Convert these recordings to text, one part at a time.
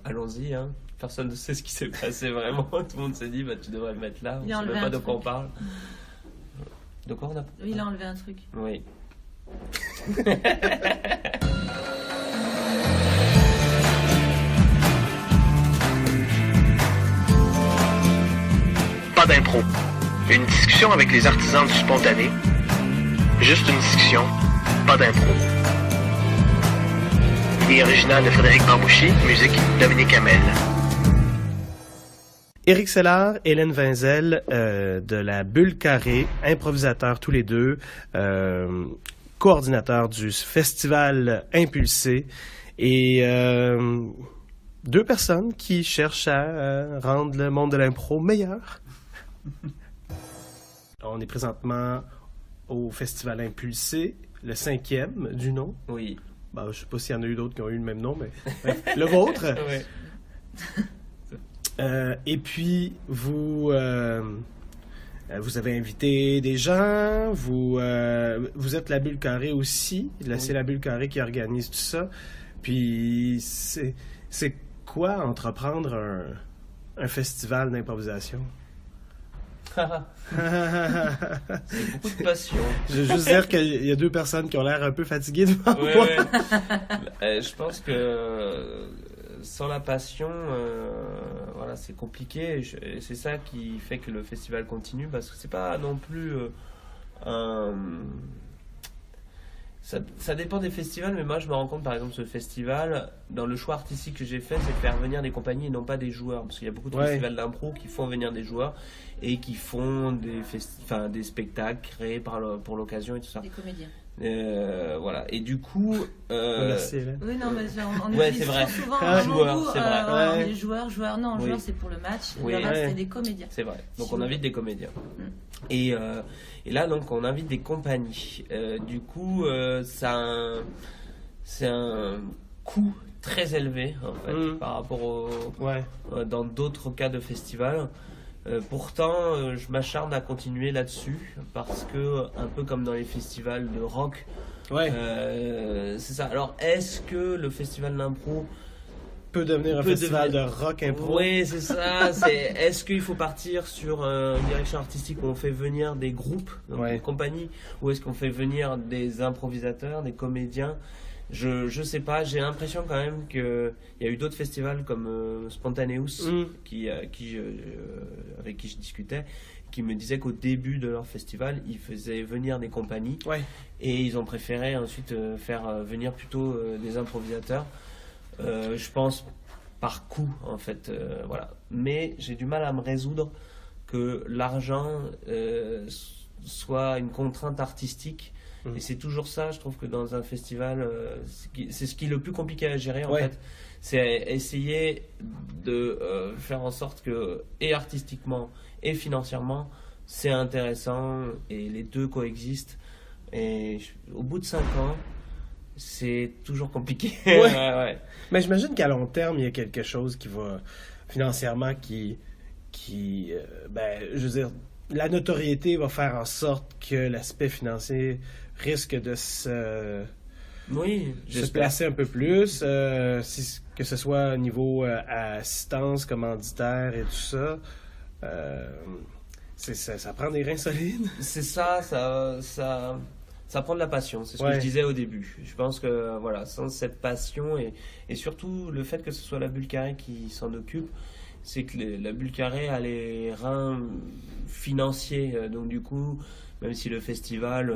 allons-y, hein. Personne ne sait ce qui s'est passé vraiment. Tout le monde s'est dit, bah, tu devrais le mettre là. On Il a ne sait enlevé même pas un de quoi on truc. parle. De quoi on a... Oui, il a enlevé un truc. Oui. Pas d'impro. Une discussion avec les artisans du spontané. Juste une discussion, pas d'impro. Idée originale de Frédéric Bambouchi, musique Dominique Hamel. Éric Sellard, Hélène Vinzel de la Bulle Carrée, improvisateurs tous les deux, coordinateurs du festival Impulsé et deux personnes qui cherchent à rendre le monde de l'impro meilleur. On est présentement au festival Impulsé, le 5e du nom. Oui. Ben, je ne sais pas s'il y en a eu d'autres qui ont eu le même nom, mais le vôtre. Ouais. Et puis, vous avez invité des gens, vous êtes la Bulle Carrée aussi, là, c'est la Bulle Carrée qui organise tout ça. Puis, c'est quoi entreprendre un festival d'improvisation? C'est beaucoup de passion. Je veux juste dire qu'il y a deux personnes qui ont l'air un peu fatiguées devant Ouais, moi. ouais. Je pense que sans la passion, voilà, c'est compliqué. Et c'est ça qui fait que le festival continue, parce que c'est pas non plus ça dépend des festivals, mais moi je me rends compte, par exemple, ce festival, dans le choix artistique que j'ai fait, c'est de faire venir des compagnies et non pas des joueurs, parce qu'il y a beaucoup de festivals d'impro qui font venir des joueurs et qui font des spectacles créés pour l'occasion et tout ça. Des comédiens. Voilà, et du coup Merci, Hélène. Oui, non, mais on Ouais, utilise c'est vrai. souvent Joueurs, beaucoup, c'est vrai. les joueurs, non, Oui. joueurs c'est pour le match, Oui. le reste Ouais. c'est des comédiens. C'est vrai. Donc Si on vous- invite des comédiens. Et là, donc, on invite des compagnies. Du coup, c'est un coût très élevé, en fait, par rapport dans d'autres cas de festival. Pourtant, je m'acharne à continuer là-dessus, parce que, un peu comme dans les festivals de rock, c'est ça. Alors, est-ce que le festival d'impro Peut devenir un Peut festival devenir- de rock impro. Oui, c'est ça. Est-ce qu'il faut partir sur une direction artistique où on fait venir des groupes, donc des compagnies, ou est-ce qu'on fait venir des improvisateurs, des comédiens? Je sais pas. J'ai l'impression quand même qu'il y a eu d'autres festivals comme Spontaneous, avec qui je discutais, qui me disaient qu'au début de leur festival, ils faisaient venir des compagnies et ils ont préféré ensuite faire venir plutôt des improvisateurs. Je pense par coût, en fait, voilà. Mais j'ai du mal à me résoudre que l'argent soit une contrainte artistique. Et c'est toujours ça, je trouve, que dans un festival, c'est ce qui est le plus compliqué à gérer, en fait. C'est essayer de faire en sorte que, et artistiquement et financièrement, c'est intéressant et les deux coexistent. Et au bout de 5 ans, c'est toujours compliqué. Ouais. Mais j'imagine qu'à long terme, il y a quelque chose qui va financièrement je veux dire, la notoriété va faire en sorte que l'aspect financier risque de se placer un peu plus, que ce soit au niveau assistance, commanditaire et tout ça. Ça prend des reins solides. C'est ça prend de la passion, c'est ce que je disais au début. Je pense que voilà, sans cette passion et surtout le fait que ce soit la Bulle Carrée qui s'en occupe, c'est que la Bulle Carrée a les reins financiers. Donc du coup, même si le festival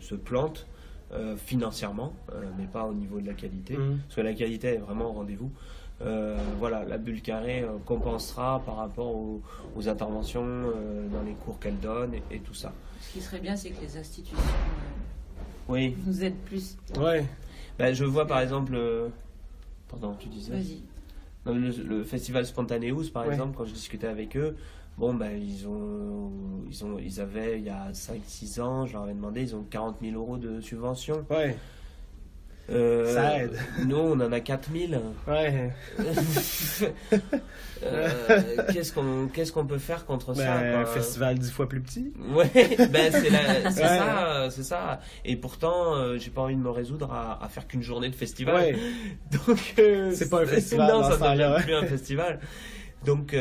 se plante financièrement, mais pas au niveau de la qualité, parce que la qualité est vraiment au rendez-vous. Voilà, la Bulle Carrée compensera par rapport aux interventions dans les cours qu'elle donne et tout ça. Ce qui serait bien, c'est que les institutions nous aident plus. Ben, je vois par exemple... Pardon, tu disais? Vas-y. Dans le festival Spontaneous, par exemple, quand je discutais avec eux, ils avaient, il y a 5-6 ans, je leur avais demandé, ils ont 40 000 € de subvention. Ça aide. Nous, on en a 4000. Ouais. Qu'est-ce qu'on peut faire contre ça? Un festival 10 fois plus petit. Ouais, c'est ça. Et pourtant, j'ai pas envie de me résoudre à faire qu'une journée de festival. Ouais. Donc, c'est pas un festival. Non, ça ne devient plus un festival. Donc,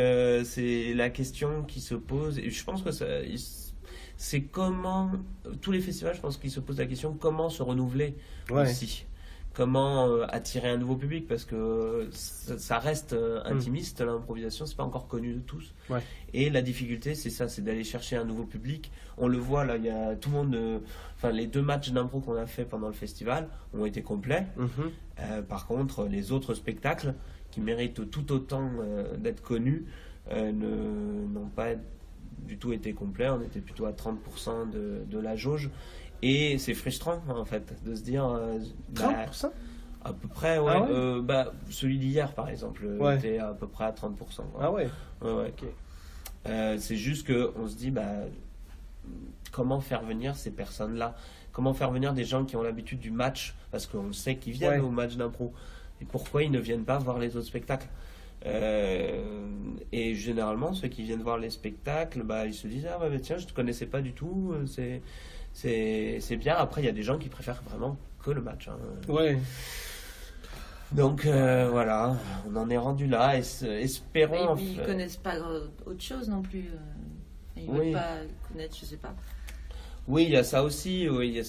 c'est la question qui se pose. Et je pense que c'est comment tous les festivals, je pense qu'ils se posent la question comment se renouveler aussi. Comment attirer un nouveau public, parce que ça reste intimiste, l'improvisation, c'est pas encore connu de tous. Ouais. Et la difficulté, c'est ça, c'est d'aller chercher un nouveau public. On le voit là, il y a tout le monde. Les 2 matchs d'impro qu'on a fait pendant le festival ont été complets. Par contre, les autres spectacles qui méritent tout autant d'être connus n'ont pas du tout été complets. On était plutôt à 30% de la jauge. Et c'est frustrant, en fait, de se dire... 30% à peu près, ouais. Ah ouais celui d'hier, par exemple, était à peu près à 30%. Quoi. Ah ouais. Ouais. Okay. C'est juste qu'on se dit, comment faire venir ces personnes-là? Comment faire venir des gens qui ont l'habitude du match? Parce qu'on sait qu'ils viennent au match d'impro. Et pourquoi ils ne viennent pas voir les autres spectacles? Et généralement, ceux qui viennent voir les spectacles, ils se disent, tiens, je ne te connaissais pas du tout, c'est bien. Après, il y a des gens qui préfèrent vraiment que le match. Ouais. Donc voilà, on en est rendu là. Espérons. Ils ne connaissent pas autre chose non plus. Ils ne veulent pas connaître, je sais pas. Oui, il y a ça aussi. Oui, il y a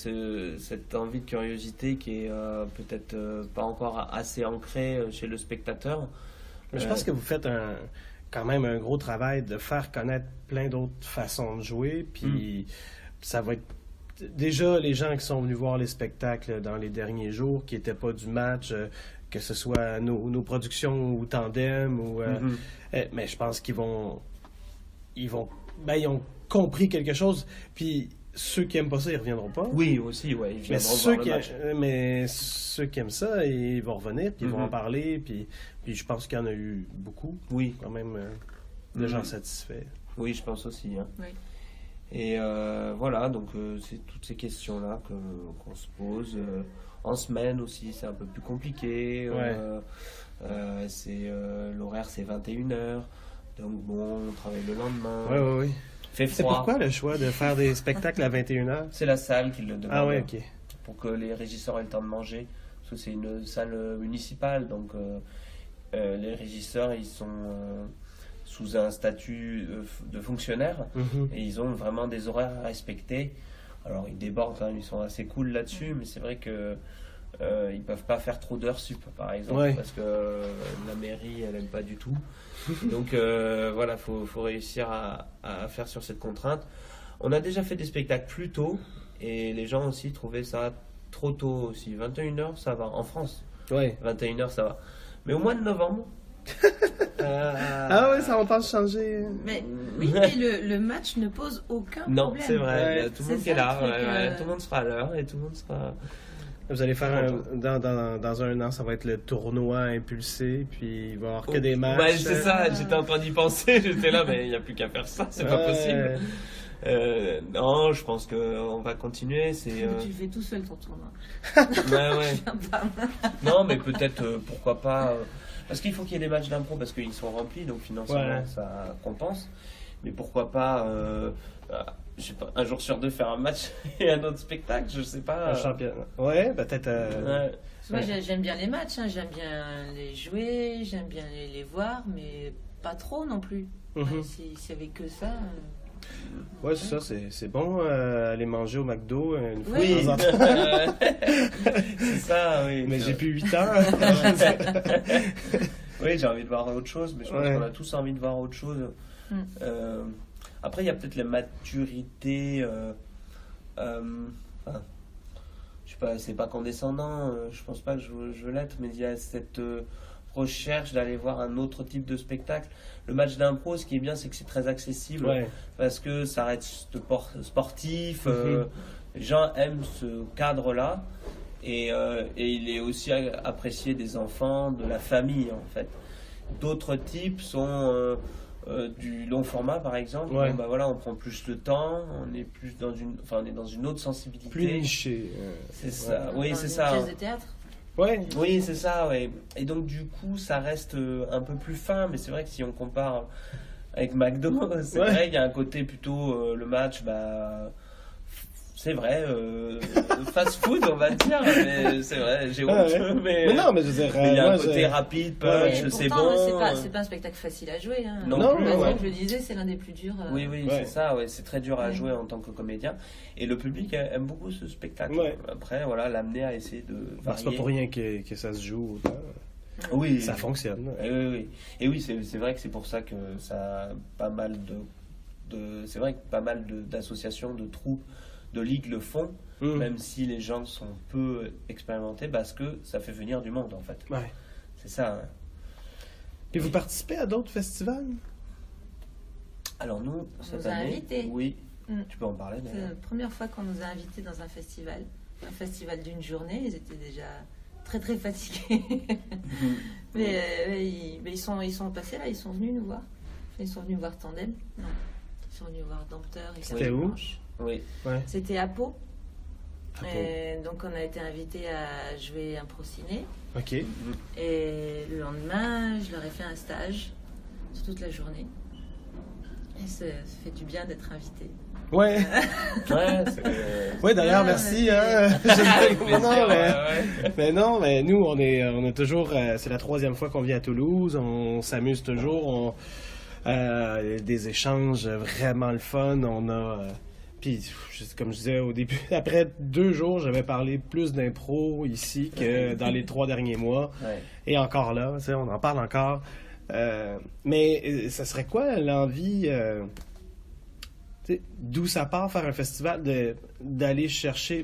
cette envie de curiosité qui est peut-être pas encore assez ancrée chez le spectateur. Je pense que vous faites quand même un gros travail de faire connaître plein d'autres façons de jouer. Puis ça va être déjà les gens qui sont venus voir les spectacles dans les derniers jours, qui n'étaient pas du match, que ce soit nos productions ou Tandem, mais je pense qu'ils ils ont compris quelque chose. Puis ceux qui n'aiment pas ça, ils ne reviendront pas. Oui, aussi, ouais, ils viendront voir le match. Mais ceux qui aiment ça, ils vont revenir, puis ils vont en parler. Puis je pense qu'il y en a eu beaucoup, quand même, de gens satisfaits. Oui, je pense aussi. Oui. Et voilà, donc c'est toutes ces questions-là qu'on se pose. En semaine aussi, c'est un peu plus compliqué. L'horaire, c'est 21h. Donc bon, on travaille le lendemain. Oui. Fait froid. C'est pourquoi le choix de faire des spectacles à 21h? C'est la salle qui le demande. Ah ouais, ok. Pour que les régisseurs aient le temps de manger. Parce que c'est une salle municipale, donc les régisseurs, ils sont... sous un statut de fonctionnaire et ils ont vraiment des horaires à respecter. Alors ils débordent, ils sont assez cool là-dessus, mais c'est vrai que ils peuvent pas faire trop d'heures sup, par exemple, parce que la mairie elle aime pas du tout. Donc voilà, faut réussir à faire sur cette contrainte. On a déjà fait des spectacles plus tôt et les gens aussi trouvaient ça trop tôt aussi. 21h ça va en France. 21h ça va. Mais au mois de novembre. Ah oui, ça on pense changer. Mais le match ne pose aucun problème. Non, c'est vrai. Tout le monde est là. Tout le monde sera à l'heure et tout le monde sera. Vous allez faire dans un an, ça va être le tournoi impulsé, puis il va y avoir que des matchs. C'est ça, j'étais en train d'y penser, j'étais là, mais il n'y a plus qu'à faire ça, c'est pas possible. Non, je pense qu'on va continuer. Tu fais tout seul ton tournoi. Ouais. Non, mais peut-être, pourquoi pas. Parce qu'il faut qu'il y ait des matchs d'impro, parce qu'ils sont remplis, donc financièrement ça compense. Mais pourquoi pas, je sais pas, un jour sur 2 faire un match et un autre spectacle, je sais pas. Un championnat. Ouais, peut-être. Moi j'aime bien les matchs, j'aime bien les jouer, j'aime bien les voir, mais pas trop non plus. S'il y avait que ça. Ouais, c'est ça, c'est bon aller manger au McDo une fois de temps en temps. C'est ça, oui. Mais j'ai plus 8 ans. Oui, j'ai envie de voir autre chose, mais je pense qu'on a tous envie de voir autre chose. Après, il y a peut-être la maturité. Je sais pas, c'est pas condescendant, je pense pas que je veux l'être, mais il y a cette recherche d'aller voir un autre type de spectacle. Le match d'impro, ce qui est bien, c'est que c'est très accessible parce que ça reste sportif. Les gens aiment ce cadre-là et il est aussi apprécié des enfants, de la famille en fait. D'autres types sont du long format par exemple. Bon, voilà, on prend plus le temps, on est plus dans une autre sensibilité. Plus niché. C'est ça. Oui, c'est ça. ça. Une pièce de théâtre. Ouais. Oui, c'est ça, ouais. Et donc, du coup, ça reste un peu plus fin, mais c'est vrai que si on compare avec McDo, c'est vrai, il y a un côté plutôt le match, c'est vrai, fast-food, on va dire, mais c'est vrai, j'ai honte. Mais non, mais je veux dire, il y a un côté rapide, punch, c'est bon. C'est pas un spectacle facile à jouer. Hein. Non, je le disais, c'est l'un des plus durs. Oui, c'est ça, c'est très dur à jouer en tant que comédien. Et le public aime beaucoup ce spectacle. Ouais. Après, voilà, l'amener à essayer de varier. C'est pas pour rien que ça se joue. Oui, ça fonctionne. Et oui, c'est vrai que c'est pour ça que ça a pas mal c'est vrai que pas mal d'associations, de troupes, de ligues le font, même si les gens sont peu expérimentés, parce que ça fait venir du monde en fait. Ouais. C'est ça. Hein. Et vous participez à d'autres festivals? Alors nous, cette année, invités. Oui. Tu peux en parler. C'est la première fois qu'on nous a invités dans un festival d'une journée. Ils étaient déjà très très fatigués. Mais ils sont passés là, ils sont venus nous voir. Ils sont venus voir Tandem. Non. Ils sont venus voir Dompteur et C'était où? Oui. C'était à Pau. Donc on a été invités à jouer un pro-ciné. Ok. Et le lendemain, je leur ai fait un stage sur toute la journée. Et ça fait du bien d'être invité. Ouais. Ouais, d'ailleurs, merci. Mais nous, on est toujours. C'est la 3e fois qu'on vient à Toulouse. On s'amuse toujours. Des échanges vraiment le fun. On a. Puis, comme je disais au début, après 2 jours, j'avais parlé plus d'impro ici que dans les 3 derniers mois. Ouais. Et encore là, on en parle encore. Mais ça serait quoi l'envie, d'où ça part faire un festival, d'aller chercher...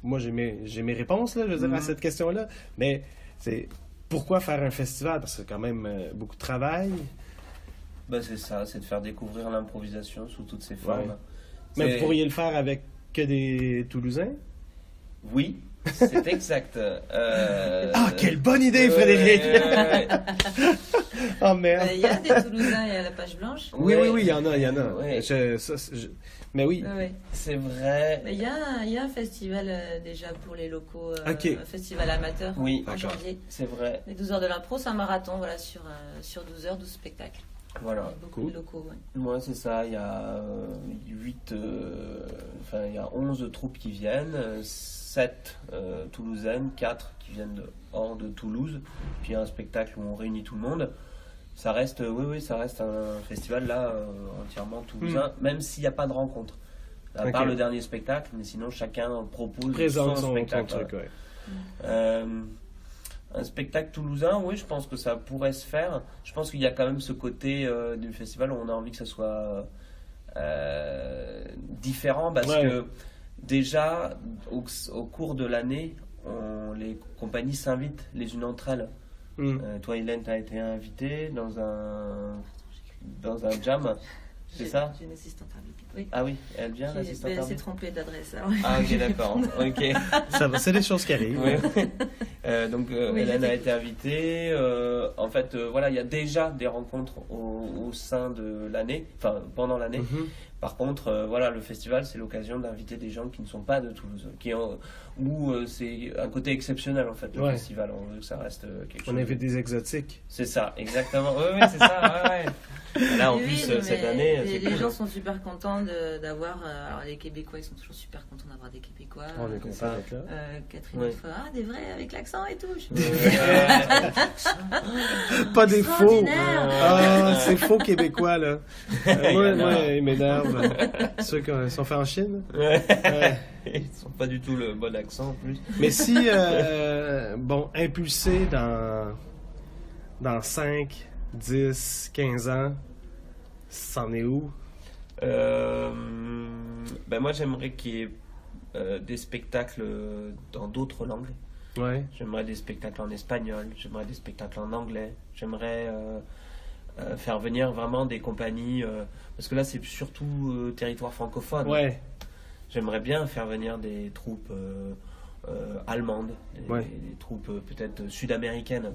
Moi, j'ai mes réponses là, je veux dire, à cette question-là. Mais pourquoi faire un festival? Parce que c'est quand même beaucoup de travail. C'est ça, c'est de faire découvrir l'improvisation sous toutes ses formes. Ouais. Mais vous pourriez le faire avec que des Toulousains? Oui, c'est exact. Quelle bonne idée, Frédéric! Oh merde! Il y a des Toulousains et à la Page Blanche. Oui, il y en a. Ouais. Mais oui. C'est vrai. Il y a un festival déjà pour les locaux, un festival amateur en janvier. C'est vrai. Les 12 heures de l'impro, c'est un marathon sur 12 heures, 12 spectacles. Voilà. Beaucoup de locaux. Moi, c'est ça. Il y a 11 troupes qui viennent, 7 toulousaines, 4 qui viennent hors de Toulouse, puis un spectacle où on réunit tout le monde. Ça reste, ça reste un festival là entièrement toulousain, même s'il n'y a pas de rencontre. À part le dernier spectacle, mais sinon chacun propose son spectacle. Un spectacle toulousain, oui, je pense que ça pourrait se faire. Je pense qu'il y a quand même ce côté du festival où on a envie que ça soit différent, parce que déjà, au cours de l'année, les compagnies s'invitent les unes entre elles. Toi, Hélène, tu as été invitée dans un jam, c'est ça? J'ai une assistante invitée. Oui. Ah oui, elle vient, l'assistante invitée? Elle s'est trompée d'adresse. Ok, d'accord. Ok. Ça va, c'est des choses qui arrivent. Donc, Hélène a été invitée. En fait, il y a déjà des rencontres au sein de l'année, enfin pendant l'année. Par contre, le festival, c'est l'occasion d'inviter des gens qui ne sont pas de Toulouse, où c'est un côté exceptionnel en fait, le festival. On veut que ça reste quelque chose. On invite des exotiques. C'est ça, exactement. Oui, c'est ça. Là, en plus, cette année, les gens sont super contents d'avoir. Alors, les Québécois, ils sont toujours super contents d'avoir des Québécois. On est contents d'être là. Catherine, une fois, des vrais avec l'accent et tout. Pas des faux. C'est faux Québécois, là. Moi, ils m'énervent. Ceux qui sont faits en Chine. Ils sont pas du tout le bon accent en plus. Mais si, impulsé dans 5, 10, 15 ans, c'en est où? Moi, j'aimerais qu'il y ait des spectacles dans d'autres langues. J'aimerais des spectacles en espagnol, j'aimerais des spectacles en anglais, j'aimerais faire venir vraiment des compagnies, parce que là c'est surtout territoire francophone. J'aimerais bien faire venir des troupes allemandes, des troupes peut-être sud-américaines.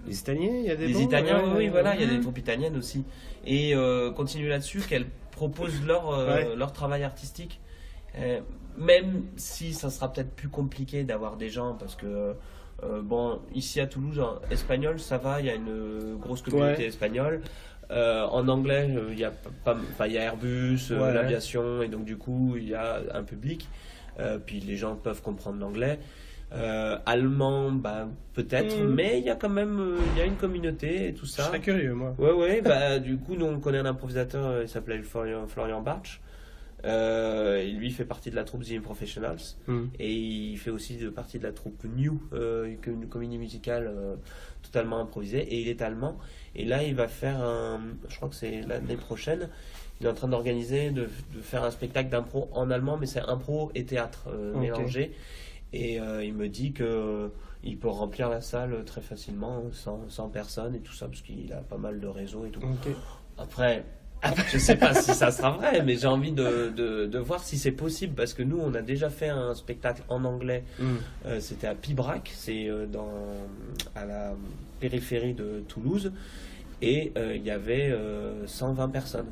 Les Italiens, il y a des Les Italiens, il y a des troupes italiennes aussi. Et continuer là-dessus, qu'elles proposent leur travail artistique. Même si ça sera peut-être plus compliqué d'avoir des gens, parce que ici à Toulouse, en espagnol, ça va, il y a une grosse communauté espagnole. En anglais, il y a Airbus, l'aviation, et donc du coup, il y a un public. Puis les gens peuvent comprendre l'anglais. Allemand, peut-être, mais il y a quand même il y a une communauté et tout ça. Je serais curieux, moi. Ouais, du coup, nous on connaît un improvisateur, il s'appelait Florian Bartsch. Lui fait partie de la troupe The Professionals et il fait aussi partie de la troupe New, une comédie musicale totalement improvisée, et il est allemand, et là il va faire je crois que c'est l'année prochaine, il est en train d'organiser de faire un spectacle d'impro en allemand, mais c'est impro et théâtre mélangé, et il me dit que il peut remplir la salle très facilement, 100 personnes et tout ça, parce qu'il a pas mal de réseaux et tout. Après, je sais pas si ça sera vrai, mais j'ai envie de voir si c'est possible, parce que nous on a déjà fait un spectacle en anglais, c'était à Pibrac, c'est à la périphérie de Toulouse, et il y avait 120 personnes,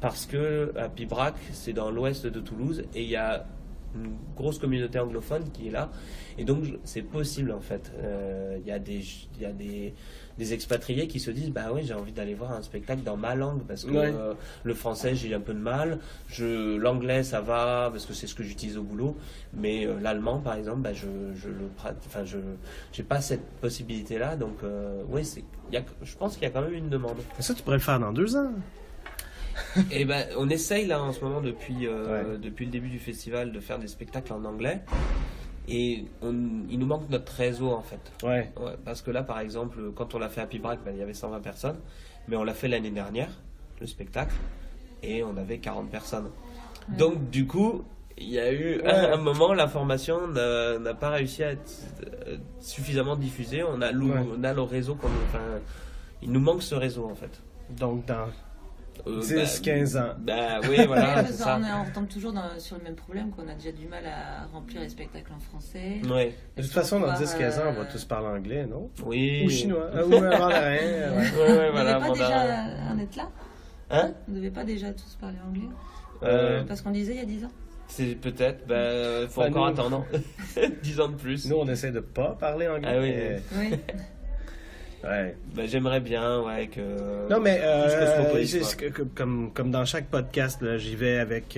parce que à Pibrac c'est dans l'ouest de Toulouse et il y a une grosse communauté anglophone qui est là, et donc c'est possible en fait. Il y a des expatriés qui se disent j'ai envie d'aller voir un spectacle dans ma langue, parce que le français j'ai un peu de mal, l'anglais ça va parce que c'est ce que j'utilise au boulot, mais l'allemand par exemple j'ai pas cette possibilité là, donc je pense qu'il y a quand même une demande. Et ça tu pourrais le faire dans 2 ans. Et on essaye là en ce moment depuis le début du festival de faire des spectacles en anglais, et il nous manque notre réseau en fait. Parce que là par exemple quand on l'a fait à Pibrac, il y avait 120 personnes, mais on l'a fait l'année dernière le spectacle et on avait 40 personnes. Donc du coup il y a eu un moment, l'information n'a pas réussi à être suffisamment diffusée. On a le réseau il nous manque ce réseau en fait. Donc dans 10-15 ans. Oui, voilà. C'est ça. On retombe toujours sur le même problème, qu'on a déjà du mal à remplir les spectacles en français. De toute façon, dans 10-15 ans, on va tous parler anglais, non? Oui. Ou chinois. Ou mandarin. Voilà, on ne devait pas déjà en être là? Hein? On ne devait pas déjà tous parler anglais? Parce qu'on disait il y a 10 ans. C'est peut-être, faut encore attendre 10 ans de plus. Nous, on essaie de pas parler anglais. Oui. J'aimerais bien que non, mais comme dans chaque podcast là, j'y vais avec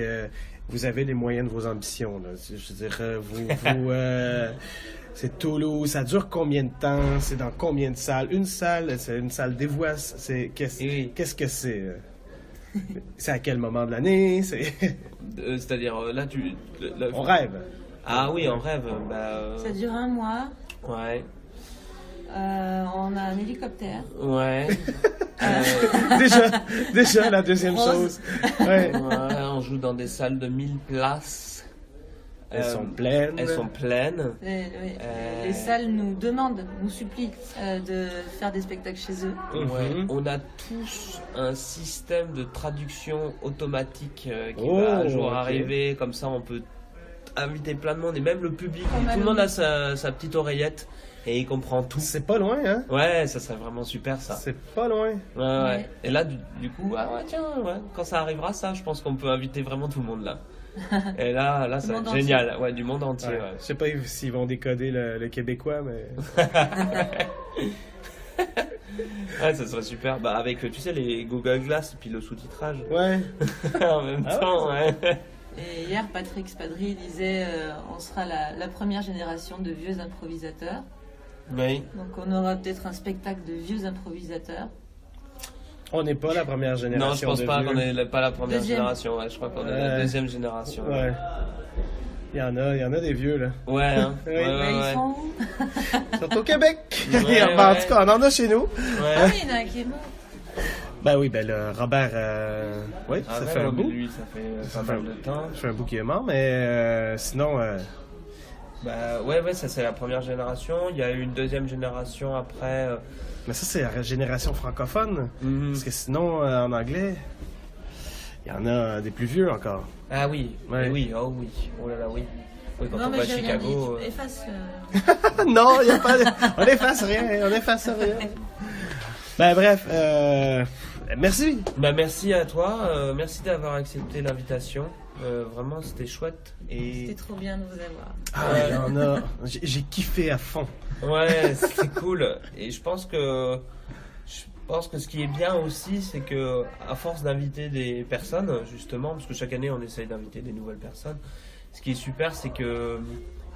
vous avez les moyens de vos ambitions là. Je veux dire vous c'est Toulouse, ça dure combien de temps, c'est dans combien de salles? Une salle, c'est une salle dévouée, qu'est-ce que c'est? C'est à quel moment de l'année? C'est-à-dire là on rêve. Ah oui, on rêve. Ça dure 1 mois. Ouais. On a un hélicoptère. Ouais. Déjà la deuxième chose. On joue dans des salles de 1000 places. Elles sont pleines. Les salles nous demandent, nous supplient de faire des spectacles chez eux. On a tous un système de traduction automatique qui va un jour arriver. Comme ça, on peut inviter plein de monde, et même le public. Tout le monde a sa petite oreillette. Et il comprend tout. C'est pas loin, hein? Ouais, ça serait vraiment super, ça. C'est pas loin. Ouais. Et là, du coup, quand ça arrivera, ça, je pense qu'on peut inviter vraiment tout le monde, là. Et là ça va être génial. Ouais, du monde entier. Je sais pas s'ils vont décoder le québécois, mais... Ça serait super. Avec, tu sais, les Google Glass, puis le sous-titrage. Ouais. En même temps, Et hier, Patrick Spadry disait on sera la première génération de vieux improvisateurs. Oui. Donc on aura peut-être un spectacle de vieux improvisateurs. On n'est pas la première génération. Non, je pense pas qu'on est pas la première génération. Je crois qu'on est la deuxième génération. Ouais. Il y en a des vieux, là. Ouais, hein. Ils sont où? Ils sont au Québec. En tout cas, on en a chez nous. Il y en a un qui est mort. Le Robert, ça fait un bout. Lui, ça fait pas mal de temps. Ça fait un bout qu'il est mort, mais sinon... ça c'est la première génération. Il y a eu une deuxième génération après. Mais ça, c'est la génération francophone. Parce que sinon, en anglais, il y en a des plus vieux encore. Ah oui, oui. Oh là là, oui. Oui, quand on va à Chicago... Efface... Non, y a pas on efface rien. Bref, merci. Merci à toi. Merci d'avoir accepté l'invitation. Vraiment, c'était chouette. Et... C'était trop bien de vous avoir. J'ai kiffé à fond. Ouais, c'était cool. Et je pense que ce qui est bien aussi, c'est que à force d'inviter des personnes, justement, parce que chaque année on essaye d'inviter des nouvelles personnes, ce qui est super, c'est que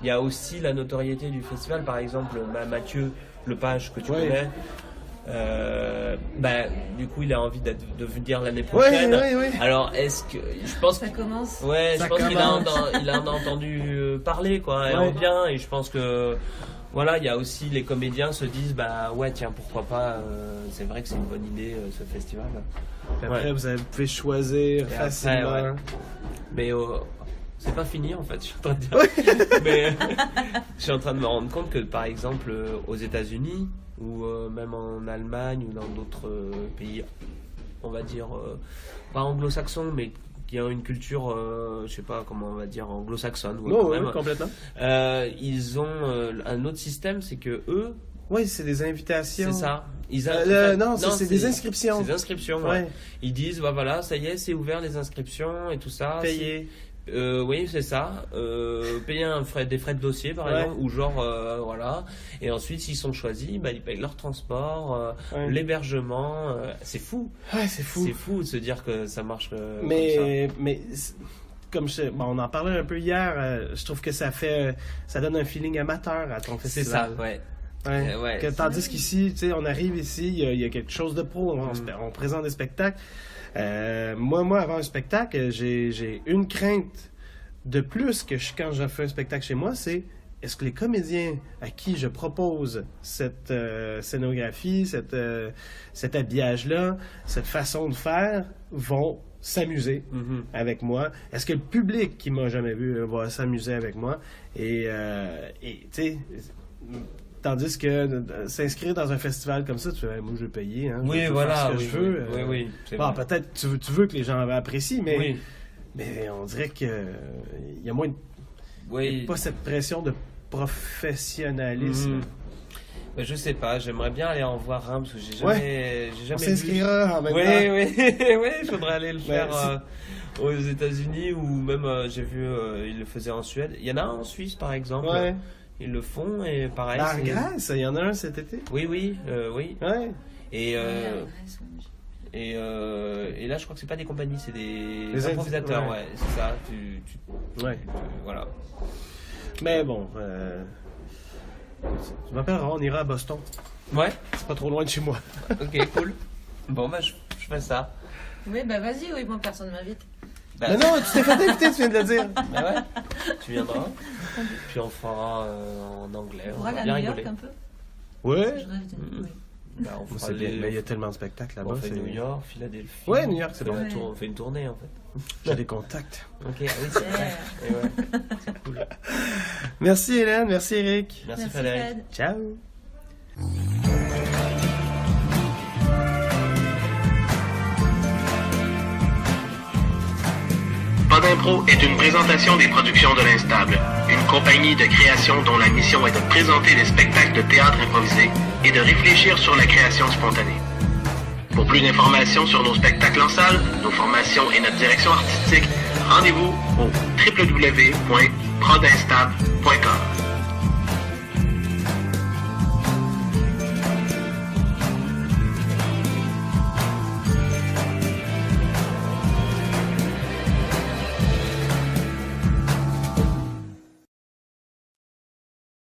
il y a aussi la notoriété du festival. Par exemple, Mathieu Lepage, que tu connais, du coup il a envie de venir l'année prochaine. Alors est-ce que je pense ça commence. Ouais, je pense qu'il a entendu parler, quoi. Elle vient, et je pense que voilà, il y a aussi les comédiens se disent tiens, pourquoi pas, c'est vrai que c'est une bonne idée, ce festival. Après vous pouvez choisir facilement. Après, mais c'est pas fini en fait, je suis en train de dire. Mais je suis en train de me rendre compte que par exemple aux États-Unis ou même en Allemagne ou dans d'autres pays, on va dire pas anglo-saxons, mais qui ont une culture, je sais pas comment on va dire, anglo-saxonne. Complètement. Ils ont un autre système, c'est que eux. Oui, c'est des invitations. C'est ça. C'est des inscriptions. C'est des inscriptions. Ouais. Ils disent voilà, ça y est, c'est ouvert les inscriptions et tout ça. Payé. Oui, c'est ça. Payer des frais de dossier, par exemple, ou genre, voilà. Et ensuite, s'ils sont choisis, ils payent leur transport, l'hébergement. C'est fou. Ouais, c'est fou. C'est fou de se dire que ça marche comme ça. On en parlait un peu hier, je trouve que ça donne un feeling amateur à ton festival. C'est ça, ouais. Tandis qu'ici, on arrive ici, il y a quelque chose de pro, on présente des spectacles. Moi, avant un spectacle, j'ai une crainte de plus que quand je fais un spectacle chez moi, c'est est-ce que les comédiens à qui je propose cette scénographie, cet habillage-là, cette façon de faire, vont s'amuser avec moi? Est-ce que le public qui m'a jamais vu va s'amuser avec moi? Et tu sais... Tandis que s'inscrire dans un festival comme ça, tu fais, moi je vais payer, je vais faire ce que je veux. Oui, peut-être tu veux que les gens apprécient, mais on dirait qu'il y a moins pas cette pression de professionnalisme. Je sais pas, j'aimerais bien aller en voir un parce que j'ai jamais on s'inscrira en même temps. Oui, il faudrait aller le faire aux États-Unis, ou même j'ai vu ils le faisaient en Suède. Il y en a un en Suisse par exemple. Ils le font, et pareil. En Grèce, il y en a un cet été. Oui. Ouais. Et là, je crois que c'est pas des compagnies, c'est des improvisateurs. C'est ça. Voilà. Mais bon, tu m'appelleras, on ira à Boston. Ouais. C'est pas trop loin de chez moi. Ok, cool. Bon, je fais ça. Oui, vas-y, bon, personne m'invite. Mais non, tu t'es fait inviter, tu viens de le dire. Tu viendras. Puis on fera en anglais. On va à New York un peu. Ouais. On fera mais il y a tellement de spectacles là-bas. On fait New York, Philadelphie. Ouais, New York, c'est bon. On fait une tournée en fait. J'ai des contacts. Ok, oui, c'est vrai. C'est cool. Merci Hélène, merci Eric. Merci Fred. Ciao. Pas d'impro est une présentation des productions de l'Instable, une compagnie de création dont la mission est de présenter des spectacles de théâtre improvisé et de réfléchir sur la création spontanée. Pour plus d'informations sur nos spectacles en salle, nos formations et notre direction artistique, rendez-vous au www.prodinstable.com.